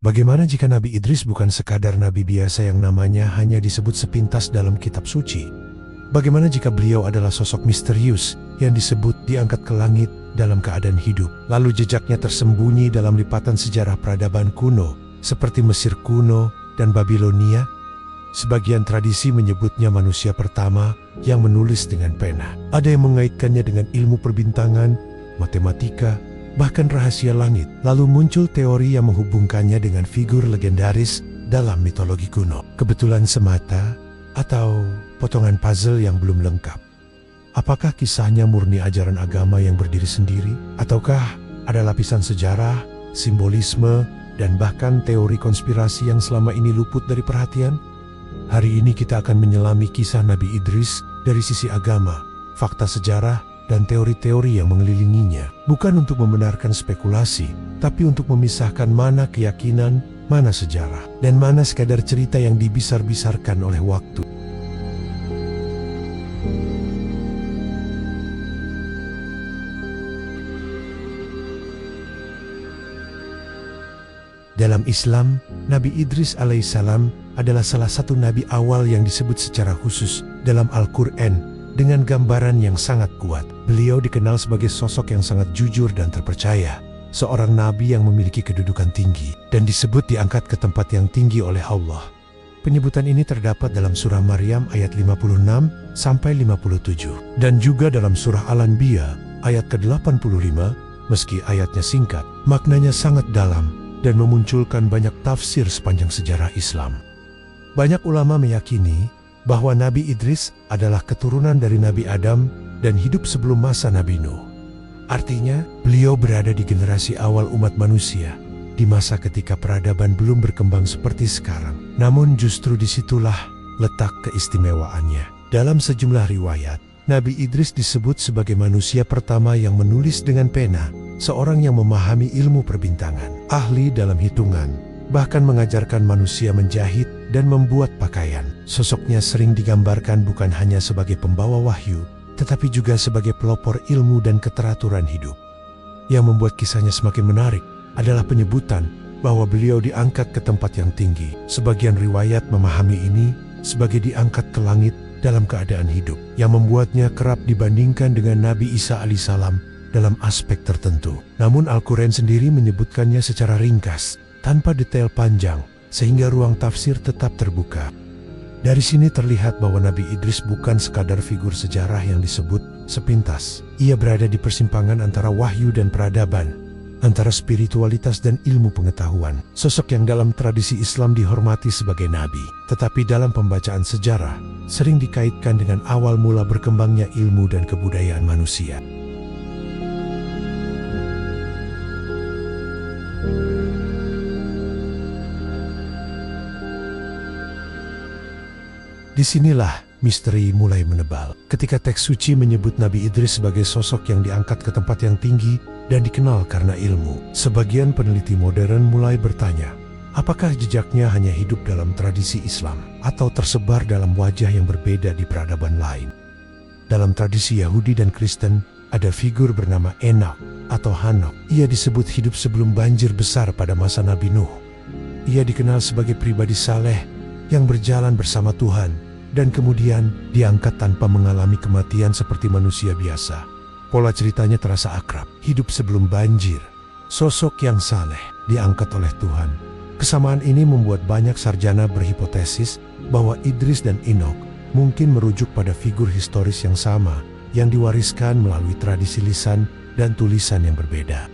Bagaimana jika Nabi Idris bukan sekadar nabi biasa yang namanya hanya disebut sepintas dalam kitab suci? Bagaimana jika beliau adalah sosok misterius yang disebut diangkat ke langit dalam keadaan hidup, lalu jejaknya tersembunyi dalam lipatan sejarah peradaban kuno seperti Mesir kuno dan Babilonia? Sebagian tradisi menyebutnya manusia pertama yang menulis dengan pena. Ada yang mengaitkannya dengan ilmu perbintangan, matematika, bahkan rahasia langit. Lalu muncul teori yang menghubungkannya dengan figur legendaris dalam mitologi kuno. Kebetulan semata atau potongan puzzle yang belum lengkap? Apakah kisahnya murni ajaran agama yang berdiri sendiri? Ataukah ada lapisan sejarah, simbolisme, dan bahkan teori konspirasi yang selama ini luput dari perhatian? Hari ini kita akan menyelami kisah Nabi Idris dari sisi agama, fakta sejarah, dan teori-teori yang mengelilinginya. Bukan untuk membenarkan spekulasi, tapi untuk memisahkan mana keyakinan, mana sejarah, dan mana sekadar cerita yang dibesar-besarkan oleh waktu. Dalam Islam, Nabi Idris alaihissalam adalah salah satu nabi awal yang disebut secara khusus dalam Al-Quran dengan gambaran yang sangat kuat. Beliau dikenal sebagai sosok yang sangat jujur dan terpercaya, seorang nabi yang memiliki kedudukan tinggi dan disebut diangkat ke tempat yang tinggi oleh Allah. Penyebutan ini terdapat dalam surah Maryam ayat 56 sampai 57 dan juga dalam surah Al-Anbiya ayat ke-85. Meski ayatnya singkat, maknanya sangat dalam dan memunculkan banyak tafsir sepanjang sejarah Islam. Banyak ulama meyakini bahwa Nabi Idris adalah keturunan dari Nabi Adam dan hidup sebelum masa Nabi Nuh. Artinya, beliau berada di generasi awal umat manusia, di masa ketika peradaban belum berkembang seperti sekarang. Namun justru disitulah letak keistimewaannya. Dalam sejumlah riwayat, Nabi Idris disebut sebagai manusia pertama yang menulis dengan pena, seorang yang memahami ilmu perbintangan, ahli dalam hitungan, bahkan mengajarkan manusia menjahit dan membuat pakaian. Sosoknya sering digambarkan bukan hanya sebagai pembawa wahyu, tetapi juga sebagai pelopor ilmu dan keteraturan hidup. Yang membuat kisahnya semakin menarik adalah penyebutan bahwa beliau diangkat ke tempat yang tinggi. Sebagian riwayat memahami ini sebagai diangkat ke langit dalam keadaan hidup, yang membuatnya kerap dibandingkan dengan Nabi Isa alaihissalam dalam aspek tertentu. Namun Al-Quran sendiri menyebutkannya secara ringkas, tanpa detail panjang, sehingga ruang tafsir tetap terbuka. Dari sini terlihat bahwa Nabi Idris bukan sekadar figur sejarah yang disebut sepintas. Ia berada di persimpangan antara wahyu dan peradaban, antara spiritualitas dan ilmu pengetahuan. Sosok yang dalam tradisi Islam dihormati sebagai nabi, tetapi dalam pembacaan sejarah sering dikaitkan dengan awal mula berkembangnya ilmu dan kebudayaan manusia. Disinilah misteri mulai menebal. Ketika teks suci menyebut Nabi Idris sebagai sosok yang diangkat ke tempat yang tinggi dan dikenal karena ilmu, sebagian peneliti modern mulai bertanya, apakah jejaknya hanya hidup dalam tradisi Islam atau tersebar dalam wajah yang berbeda di peradaban lain? Dalam tradisi Yahudi dan Kristen, ada figur bernama Enoch atau Hanok. Ia disebut hidup sebelum banjir besar pada masa Nabi Nuh. Ia dikenal sebagai pribadi saleh yang berjalan bersama Tuhan dan kemudian diangkat tanpa mengalami kematian seperti manusia biasa. Pola ceritanya terasa akrab, hidup sebelum banjir, sosok yang saleh, diangkat oleh Tuhan. Kesamaan ini membuat banyak sarjana berhipotesis bahwa Idris dan Enoch mungkin merujuk pada figur historis yang sama, yang diwariskan melalui tradisi lisan dan tulisan yang berbeda.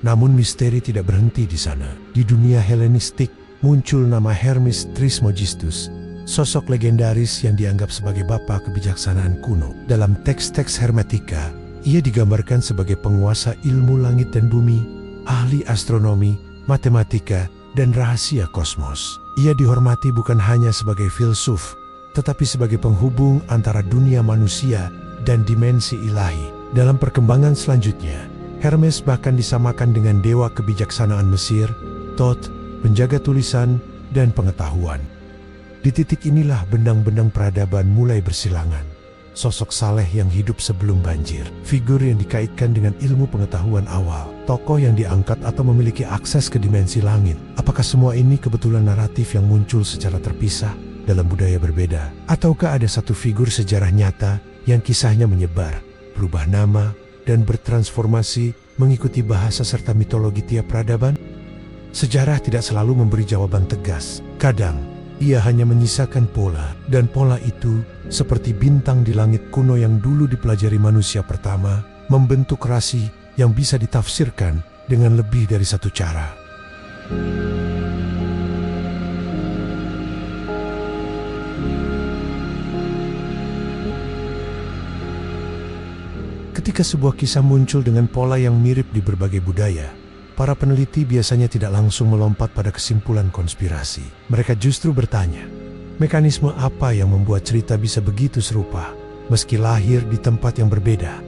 Namun misteri tidak berhenti di sana. Di dunia Helenistik, muncul nama Hermes Trismegistus, sosok legendaris yang dianggap sebagai bapa kebijaksanaan kuno. Dalam teks-teks Hermetika, ia digambarkan sebagai penguasa ilmu langit dan bumi, ahli astronomi, matematika, dan rahasia kosmos. Ia dihormati bukan hanya sebagai filsuf, tetapi sebagai penghubung antara dunia manusia dan dimensi ilahi. Dalam perkembangan selanjutnya, Hermes bahkan disamakan dengan dewa kebijaksanaan Mesir, Thoth, penjaga tulisan, dan pengetahuan. Di titik inilah benang-benang peradaban mulai bersilangan. Sosok saleh yang hidup sebelum banjir, figur yang dikaitkan dengan ilmu pengetahuan awal, tokoh yang diangkat atau memiliki akses ke dimensi langit. Apakah semua ini kebetulan naratif yang muncul secara terpisah dalam budaya berbeda? Ataukah ada satu figur sejarah nyata yang kisahnya menyebar, berubah nama, dan bertransformasi mengikuti bahasa serta mitologi tiap peradaban? Sejarah tidak selalu memberi jawaban tegas. Kadang, ia hanya menyisakan pola, dan pola itu, seperti bintang di langit kuno yang dulu dipelajari manusia pertama, membentuk rasi yang bisa ditafsirkan dengan lebih dari satu cara. Ketika sebuah kisah muncul dengan pola yang mirip di berbagai budaya, para peneliti biasanya tidak langsung melompat pada kesimpulan konspirasi. Mereka justru bertanya, mekanisme apa yang membuat cerita bisa begitu serupa, meski lahir di tempat yang berbeda?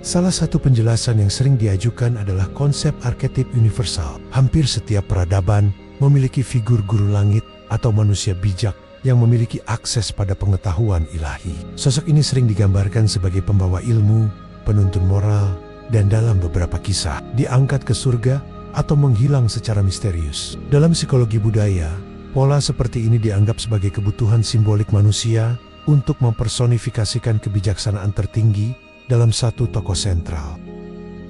Salah satu penjelasan yang sering diajukan adalah konsep arketip universal. Hampir setiap peradaban memiliki figur guru langit atau manusia bijak yang memiliki akses pada pengetahuan ilahi. Sosok ini sering digambarkan sebagai pembawa ilmu, penuntun moral, dan dalam beberapa kisah diangkat ke surga atau menghilang secara misterius. Dalam psikologi budaya, pola seperti ini dianggap sebagai kebutuhan simbolik manusia untuk mempersonifikasikan kebijaksanaan tertinggi dalam satu tokoh sentral.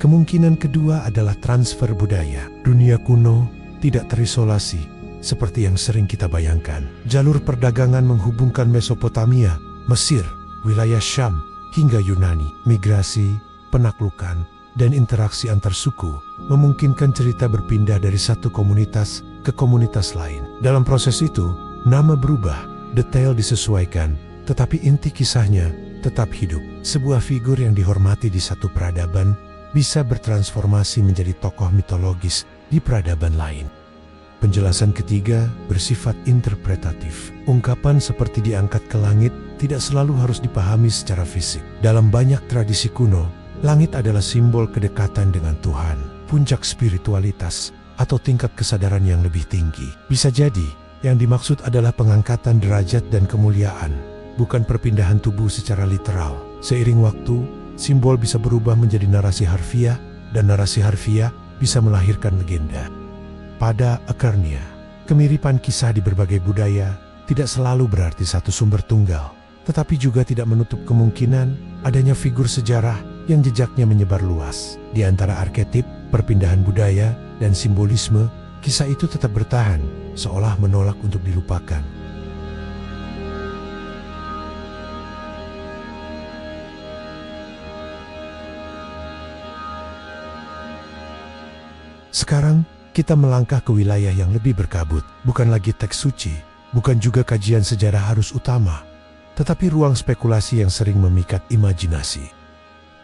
Kemungkinan kedua adalah transfer budaya. Dunia kuno tidak terisolasi seperti yang sering kita bayangkan. Jalur perdagangan menghubungkan Mesopotamia, Mesir, wilayah Syam, hingga Yunani. Migrasi, penaklukan, dan interaksi antar suku memungkinkan cerita berpindah dari satu komunitas ke komunitas lain. Dalam proses itu, nama berubah, detail disesuaikan, tetapi inti kisahnya tetap hidup. Sebuah figur yang dihormati di satu peradaban bisa bertransformasi menjadi tokoh mitologis di peradaban lain. Penjelasan ketiga bersifat interpretatif. Ungkapan seperti diangkat ke langit tidak selalu harus dipahami secara fisik. Dalam banyak tradisi kuno, langit adalah simbol kedekatan dengan Tuhan, puncak spiritualitas, atau tingkat kesadaran yang lebih tinggi. Bisa jadi, yang dimaksud adalah pengangkatan derajat dan kemuliaan, bukan perpindahan tubuh secara literal. Seiring waktu, simbol bisa berubah menjadi narasi harfiah, dan narasi harfiah bisa melahirkan legenda. Pada akarnya, kemiripan kisah di berbagai budaya tidak selalu berarti satu sumber tunggal, tetapi juga tidak menutup kemungkinan adanya figur sejarah yang jejaknya menyebar luas. Di antara arketip, perpindahan budaya, dan simbolisme, kisah itu tetap bertahan, seolah menolak untuk dilupakan. Sekarang, kita melangkah ke wilayah yang lebih berkabut. Bukan lagi teks suci, bukan juga kajian sejarah harus utama, tetapi ruang spekulasi yang sering memikat imajinasi.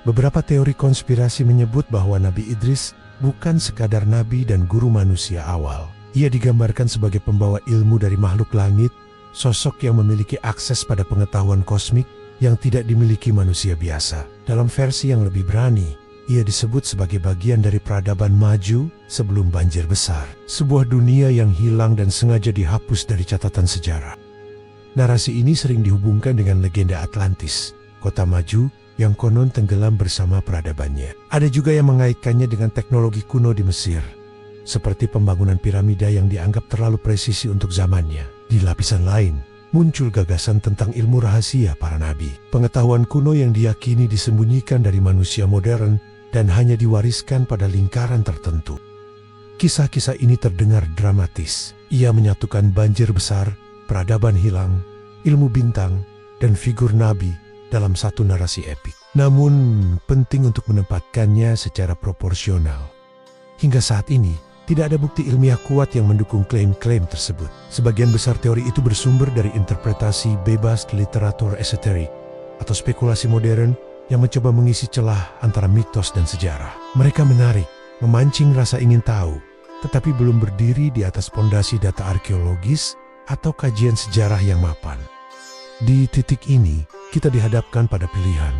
Beberapa teori konspirasi menyebut bahwa Nabi Idris bukan sekadar nabi dan guru manusia awal. Ia digambarkan sebagai pembawa ilmu dari makhluk langit, sosok yang memiliki akses pada pengetahuan kosmik yang tidak dimiliki manusia biasa. Dalam versi yang lebih berani, ia disebut sebagai bagian dari peradaban maju sebelum banjir besar. Sebuah dunia yang hilang dan sengaja dihapus dari catatan sejarah. Narasi ini sering dihubungkan dengan legenda Atlantis, kota maju yang konon tenggelam bersama peradabannya. Ada juga yang mengaitkannya dengan teknologi kuno di Mesir, seperti pembangunan piramida yang dianggap terlalu presisi untuk zamannya. Di lapisan lain, muncul gagasan tentang ilmu rahasia para nabi. Pengetahuan kuno yang diyakini disembunyikan dari manusia modern dan hanya diwariskan pada lingkaran tertentu. Kisah-kisah ini terdengar dramatis. Ia menyatukan banjir besar, peradaban hilang, ilmu bintang, dan figur nabi dalam satu narasi epik. Namun, penting untuk menempatkannya secara proporsional. Hingga saat ini, tidak ada bukti ilmiah kuat yang mendukung klaim-klaim tersebut. Sebagian besar teori itu bersumber dari interpretasi bebas di literatur esoterik atau spekulasi modern yang mencoba mengisi celah antara mitos dan sejarah. Mereka menarik, memancing rasa ingin tahu, tetapi belum berdiri di atas pondasi data arkeologis atau kajian sejarah yang mapan. Di titik ini, kita dihadapkan pada pilihan,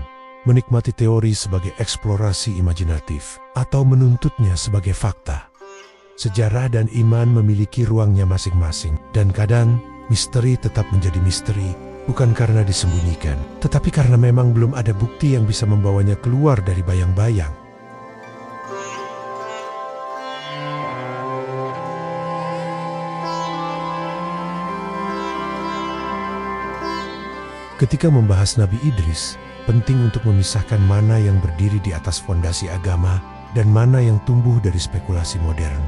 menikmati teori sebagai eksplorasi imajinatif atau menuntutnya sebagai fakta. Sejarah dan iman memiliki ruangnya masing-masing, dan kadang misteri tetap menjadi misteri, bukan karena disembunyikan, tetapi karena memang belum ada bukti yang bisa membawanya keluar dari bayang-bayang. Ketika membahas Nabi Idris, penting untuk memisahkan mana yang berdiri di atas fondasi agama dan mana yang tumbuh dari spekulasi modern.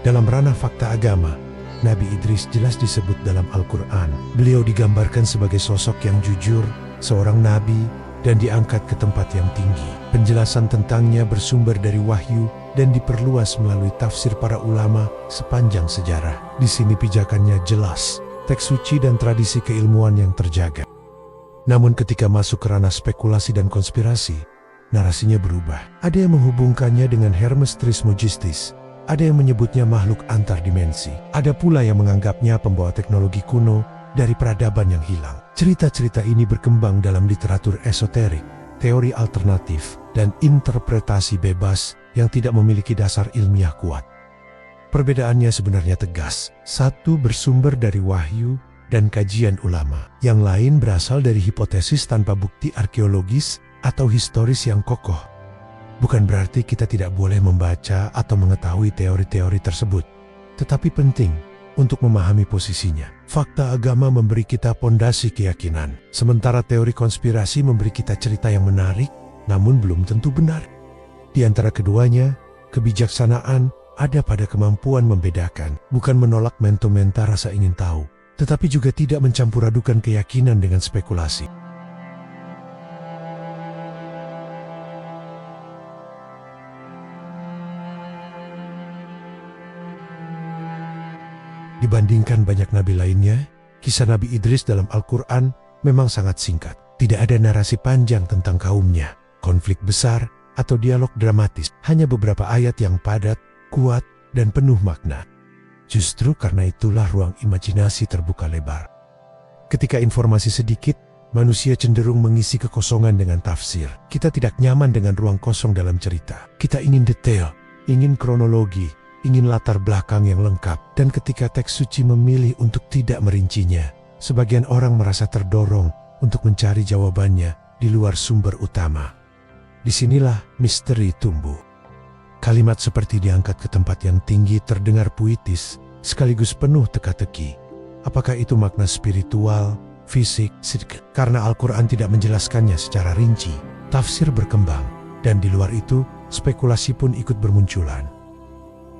Dalam ranah fakta agama, Nabi Idris jelas disebut dalam Al-Quran. Beliau digambarkan sebagai sosok yang jujur, seorang nabi, dan diangkat ke tempat yang tinggi. Penjelasan tentangnya bersumber dari wahyu dan diperluas melalui tafsir para ulama sepanjang sejarah. Di sini pijakannya jelas, teks suci dan tradisi keilmuan yang terjaga. Namun ketika masuk ke ranah spekulasi dan konspirasi, narasinya berubah. Ada yang menghubungkannya dengan Hermes Trismegistus, ada yang menyebutnya makhluk antar dimensi, ada pula yang menganggapnya pembawa teknologi kuno dari peradaban yang hilang. Cerita-cerita ini berkembang dalam literatur esoterik, teori alternatif, dan interpretasi bebas yang tidak memiliki dasar ilmiah kuat. Perbedaannya sebenarnya tegas. Satu bersumber dari wahyu dan kajian ulama. Yang lain berasal dari hipotesis tanpa bukti arkeologis atau historis yang kokoh. Bukan berarti kita tidak boleh membaca atau mengetahui teori-teori tersebut. Tetapi penting untuk memahami posisinya. Fakta agama memberi kita pondasi keyakinan, sementara teori konspirasi memberi kita cerita yang menarik, namun belum tentu benar. Di antara keduanya, kebijaksanaan ada pada kemampuan membedakan, bukan menolak menta-menta rasa ingin tahu, tetapi juga tidak mencampur-adukan keyakinan dengan spekulasi. Dibandingkan banyak nabi lainnya, kisah Nabi Idris dalam Al-Quran memang sangat singkat. Tidak ada narasi panjang tentang kaumnya, konflik besar, atau dialog dramatis. Hanya beberapa ayat yang padat, kuat, dan penuh makna. Justru karena itulah ruang imajinasi terbuka lebar. Ketika informasi sedikit, manusia cenderung mengisi kekosongan dengan tafsir. Kita tidak nyaman dengan ruang kosong dalam cerita. Kita ingin detail, ingin kronologi, ingin latar belakang yang lengkap. Dan ketika teks suci memilih untuk tidak merincinya, sebagian orang merasa terdorong untuk mencari jawabannya di luar sumber utama. Disinilah misteri tumbuh. Kalimat seperti diangkat ke tempat yang tinggi terdengar puitis, sekaligus penuh teka-teki. Apakah itu makna spiritual, fisik, karena Al-Quran tidak menjelaskannya secara rinci. Tafsir berkembang, dan di luar itu, spekulasi pun ikut bermunculan.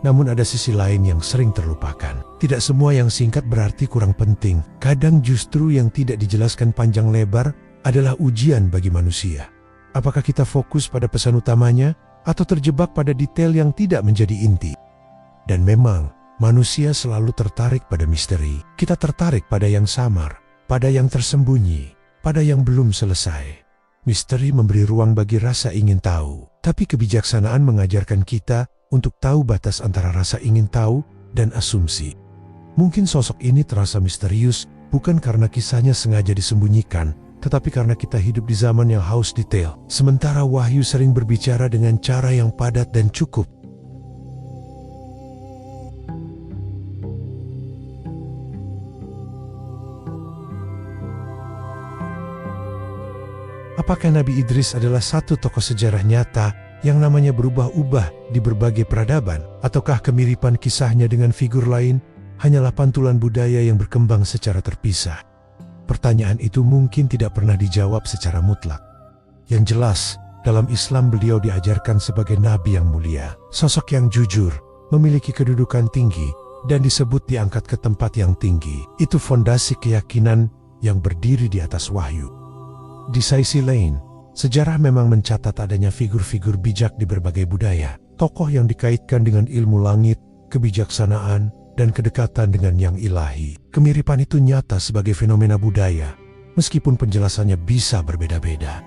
Namun ada sisi lain yang sering terlupakan. Tidak semua yang singkat berarti kurang penting. Kadang justru yang tidak dijelaskan panjang lebar adalah ujian bagi manusia. Apakah kita fokus pada pesan utamanya atau terjebak pada detail yang tidak menjadi inti? Dan memang, manusia selalu tertarik pada misteri. Kita tertarik pada yang samar, pada yang tersembunyi, pada yang belum selesai. Misteri memberi ruang bagi rasa ingin tahu. Tapi kebijaksanaan mengajarkan kita untuk tahu batas antara rasa ingin tahu dan asumsi. Mungkin sosok ini terasa misterius bukan karena kisahnya sengaja disembunyikan, tetapi karena kita hidup di zaman yang haus detail. Sementara wahyu sering berbicara dengan cara yang padat dan cukup. Apakah Nabi Idris adalah satu tokoh sejarah nyata yang namanya berubah-ubah di berbagai peradaban? Ataukah kemiripan kisahnya dengan figur lain hanyalah pantulan budaya yang berkembang secara terpisah? Pertanyaan itu mungkin tidak pernah dijawab secara mutlak. Yang jelas, dalam Islam beliau diajarkan sebagai nabi yang mulia, sosok yang jujur, memiliki kedudukan tinggi, dan disebut diangkat ke tempat yang tinggi. Itu fondasi keyakinan yang berdiri di atas wahyu. Di sisi lain, sejarah memang mencatat adanya figur-figur bijak di berbagai budaya, tokoh yang dikaitkan dengan ilmu langit, kebijaksanaan, dan kedekatan dengan yang ilahi. Kemiripan itu nyata sebagai fenomena budaya, meskipun penjelasannya bisa berbeda-beda.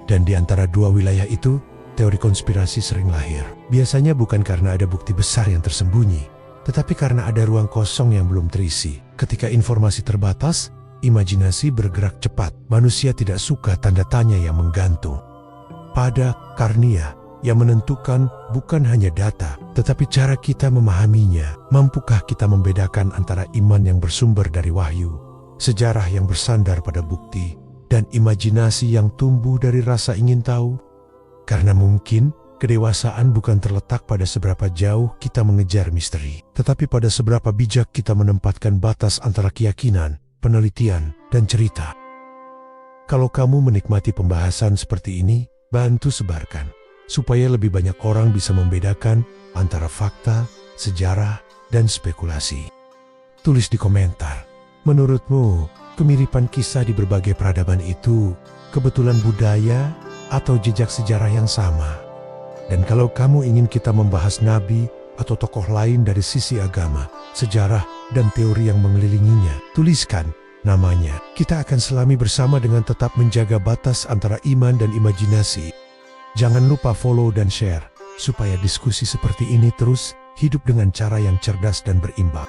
Dan di antara dua wilayah itu, teori konspirasi sering lahir. Biasanya bukan karena ada bukti besar yang tersembunyi, tetapi karena ada ruang kosong yang belum terisi. Ketika informasi terbatas, imajinasi bergerak cepat. Manusia tidak suka tanda tanya yang menggantung. Pada karnia yang menentukan bukan hanya data, tetapi cara kita memahaminya. Mampukah kita membedakan antara iman yang bersumber dari wahyu, sejarah yang bersandar pada bukti, dan imajinasi yang tumbuh dari rasa ingin tahu? Karena mungkin kedewasaan bukan terletak pada seberapa jauh kita mengejar misteri, tetapi pada seberapa bijak kita menempatkan batas antara keyakinan, penelitian, dan cerita. Kalau kamu menikmati pembahasan seperti ini, bantu sebarkan, supaya lebih banyak orang bisa membedakan antara fakta, sejarah, dan spekulasi. Tulis di komentar, menurutmu, kemiripan kisah di berbagai peradaban itu kebetulan budaya atau jejak sejarah yang sama? Dan kalau kamu ingin kita membahas nabi atau tokoh lain dari sisi agama, sejarah, dan teori yang mengelilinginya, tuliskan namanya. Kita akan selami bersama dengan tetap menjaga batas antara iman dan imajinasi. Jangan lupa follow dan share, supaya diskusi seperti ini terus hidup dengan cara yang cerdas dan berimbang.